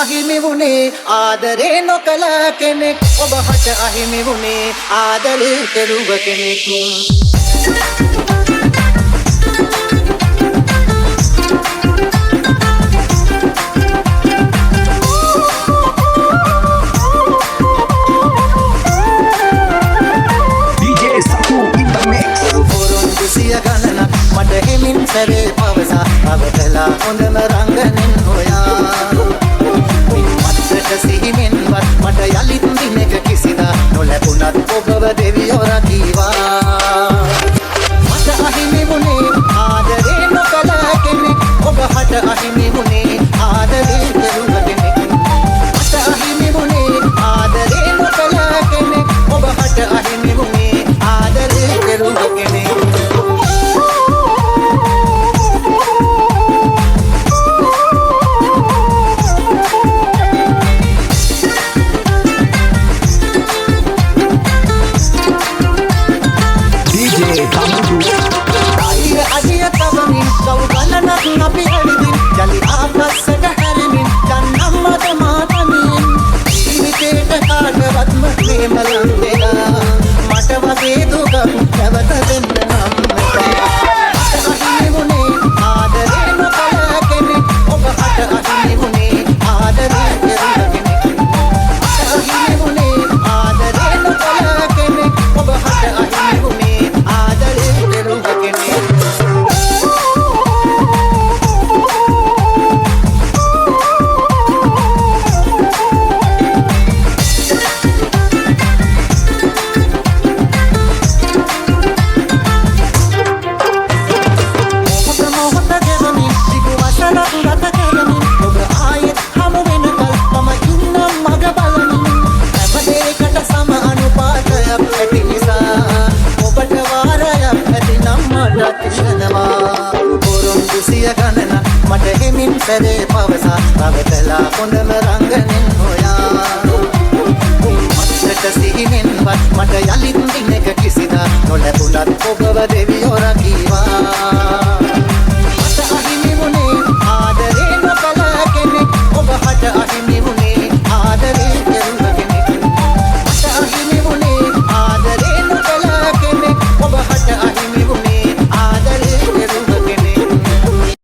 අහිමි වුණේ ආදරේ නොකළ කෙනෙක් ඔබ හට අහිමි වුණේ ආදරේ කෙරුව කෙනෙක් මට හිමින් සැරේ පවසා අවතලා හොඳම රංගනෙන් හොයා මින් මත්තට සිහිමින්වත් මට යලිත් දිනක කිසිදා නොලැබුණත් ඔබව දෙවියෝ රකීවා මට අහිමි වුණේ ආදරේ නොකළ කෙනෙක් ඔබ හට අහිමි වුණේ ආදරේ කෙරුව කෙනෙක් මට අහිමි වුණේ ආදරේ නොකළ කෙනෙක් ඔබ හට අහිමි වුණේ ආදරේ කෙරුව කෙනෙක් අපි ඇවිදින් ජලි ආපස්සට හැරෙමින් යන්නම් මත මාතමින් ජීවිතේට කාටවත්ම ප්‍රේම ලං වෙලා මට වගේ දුකක් නැවත දෙන්න නම් මට අහිමි වුණේ ආදරේ නොකළ කෙනෙක් ඔබ හට අහිමි වුණේ ආදරේ කෙරුව කෙනෙක් මට අහිමි වුණේ ආදරේ නොකළ කෙනෙක් ඔබ හට අහිමි වුණේ ආදරේ කෙරුව කෙනෙක් මට හිමින් සැරේ පවසා අවතලා හොඳම රංගනෙන් හොයා මත්තට සිහිනෙන්වත් මට යලිත් දිනක කිසිදා නොලැබුණත් ඔබව දෙවියෝ රකීවා